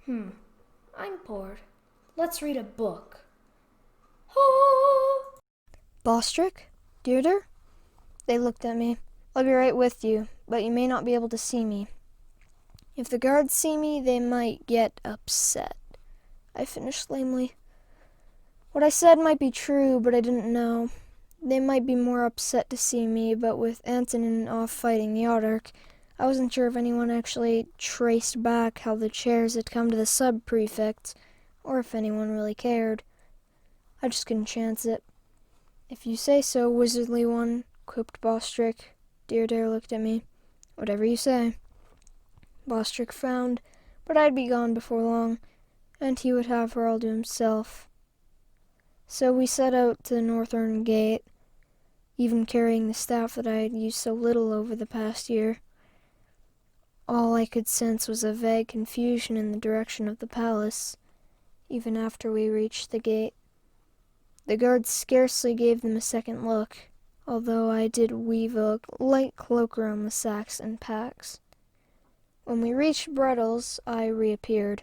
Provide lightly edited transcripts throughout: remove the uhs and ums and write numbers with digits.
I'm bored. Let's read a book. Oh! Bostrick? Deirdre? They looked at me. I'll be right with you, but you may not be able to see me. If the guards see me, they might get upset. I finished lamely. What I said might be true, but I didn't know. They might be more upset to see me, but with Antonin off fighting the Autarch, I wasn't sure if anyone actually traced back how the chairs had come to the sub-prefect, or if anyone really cared. I just couldn't chance it. If you say so, wizardly one, quipped Bostrick. Deirdre looked at me. Whatever you say. Bostrick frowned, but I'd be gone before long, and he would have her all to himself. So we set out to the northern gate, even carrying the staff that I had used so little over the past year. All I could sense was a vague confusion in the direction of the palace, even after we reached the gate. The guards scarcely gave them a second look, although I did weave a light cloak around the sacks and packs. When we reached Brettle's, I reappeared.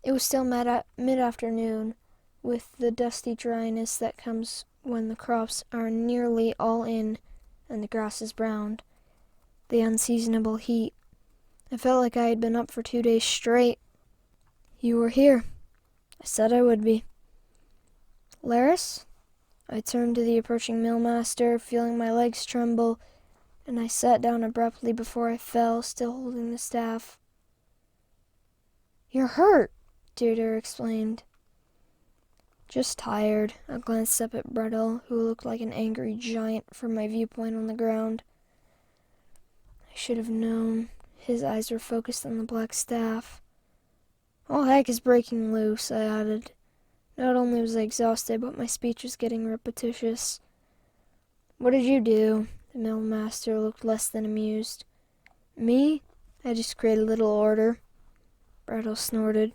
It was still mid-afternoon, with the dusty dryness that comes when the crops are nearly all in and the grass is browned. The unseasonable heat. I felt like I had been up for 2 days straight. You were here. I said I would be. Laris? I turned to the approaching millmaster, feeling my legs tremble, and I sat down abruptly before I fell, still holding the staff. You're hurt, Deirdre explained. Just tired. I glanced up at Brettle, who looked like an angry giant from my viewpoint on the ground. I should have known. His eyes were focused on the black staff. All heck is breaking loose, I added. Not only was I exhausted, but my speech was getting repetitious. What did you do? The millmaster looked less than amused. Me? I just created a little order. Brettle snorted.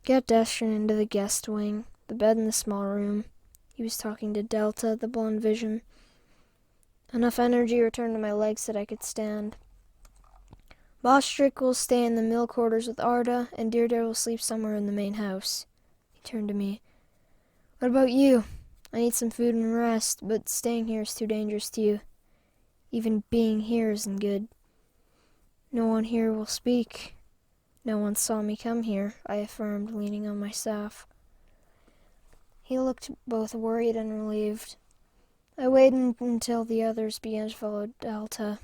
Get Destrin into the guest wing, the bed in the small room. He was talking to Delta, the blonde vision. Enough energy returned to my legs that I could stand. Bostrick will stay in the mill quarters with Arda, and Deirdre will sleep somewhere in the main house. He turned to me. What about you? I need some food and rest, but staying here is too dangerous to you. Even being here isn't good. No one here will speak. No one saw me come here, I affirmed, leaning on my staff. He looked both worried and relieved. I waited until the others began to follow Delta.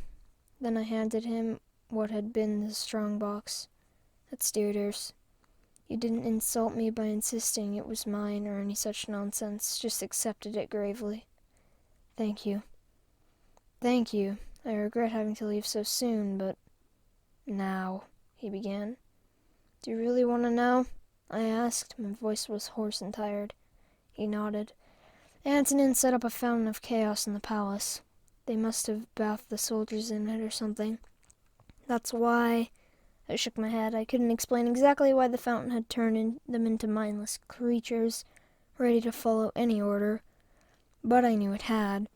Then I handed him what had been the strongbox. That's Deirdre's. You didn't insult me by insisting it was mine or any such nonsense, just accepted it gravely. Thank you. Thank you. I regret having to leave so soon, but... Now, he began. Do you really want to know? I asked. My voice was hoarse and tired. He nodded. Antonin set up a fountain of chaos in the palace. They must have bathed the soldiers in it or something. That's why... I shook my head. I couldn't explain exactly why the fountain had turned them into mindless creatures, ready to follow any order, but I knew it had.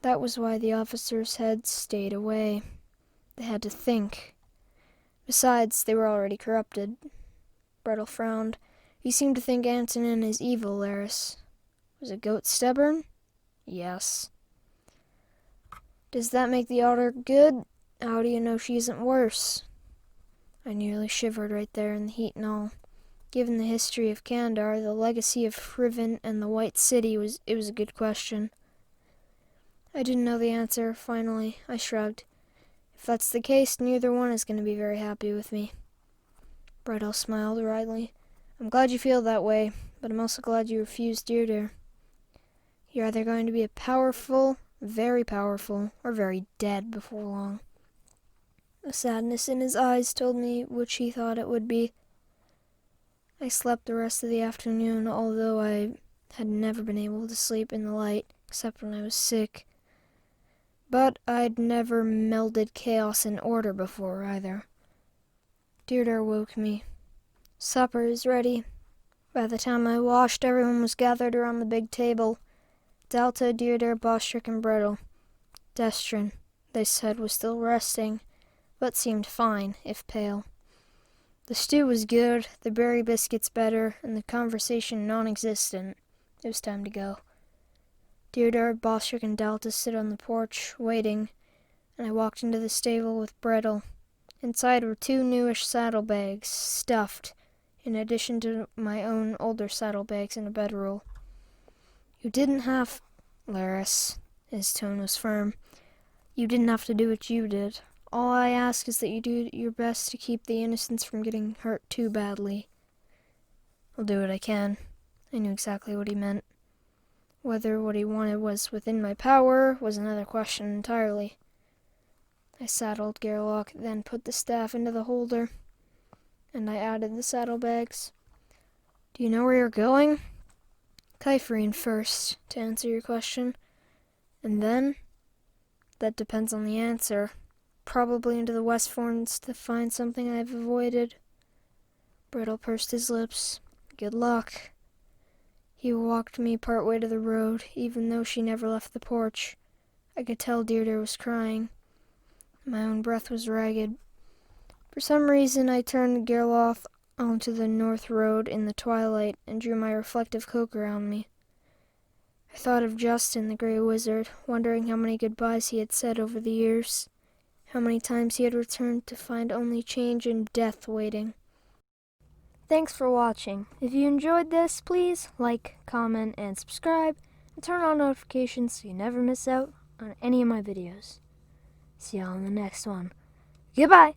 That was why the officers had stayed away. They had to think. Besides, they were already corrupted. Brettle frowned. You seem to think Antonin is evil, Laris. Was a goat stubborn? Yes. Does that make the otter good? How do you know she isn't worse? I nearly shivered right there in the heat and all. Given the history of Kandar, the legacy of Friven, and the White City, it was a good question. I didn't know the answer. Finally, I shrugged. If that's the case, neither one is going to be very happy with me. Brettle smiled wryly. I'm glad you feel that way, but I'm also glad you refused Deirdre. You're either going to be a powerful, very powerful, or very dead before long. A sadness in his eyes told me which he thought it would be. I slept the rest of the afternoon, although I had never been able to sleep in the light, except when I was sick. But I'd never melded chaos and order before, either. Deirdre woke me. Supper is ready. By the time I washed, everyone was gathered around the big table. Delta, Deirdre, Bostrick, and Brettle. Destrin, they said, was still resting, but seemed fine, if pale. The stew was good, the berry biscuits better, and the conversation non-existent. It was time to go. Deirdre, Bostrick, and Delta stood on the porch, waiting, and I walked into the stable with Brettel. Inside were 2 newish saddlebags, stuffed, in addition to my own older saddlebags and a bedroll. You didn't have, Laris, his tone was firm. You didn't have to do what you did. All I ask is that you do your best to keep the innocents from getting hurt too badly. I'll do what I can. I knew exactly what he meant. Whether what he wanted was within my power was another question entirely. I saddled Gerlach, then put the staff into the holder, and I added the saddlebags. Do you know where you're going? Kypherine first, to answer your question. And then? That depends on the answer. Probably into the Westforns to find something I've avoided. Brittle pursed his lips. Good luck. He walked me part way to the road, even though she never left the porch. I could tell Deirdre was crying. My own breath was ragged. For some reason, I turned Gerloff onto the north road in the twilight and drew my reflective cloak around me. I thought of Justin, the Grey Wizard, wondering how many goodbyes he had said over the years, how many times he had returned to find only change and death waiting. Thanks for watching. If you enjoyed this, please like, comment, and subscribe, and turn on notifications so you never miss out on any of my videos. See y'all in the next one. Goodbye!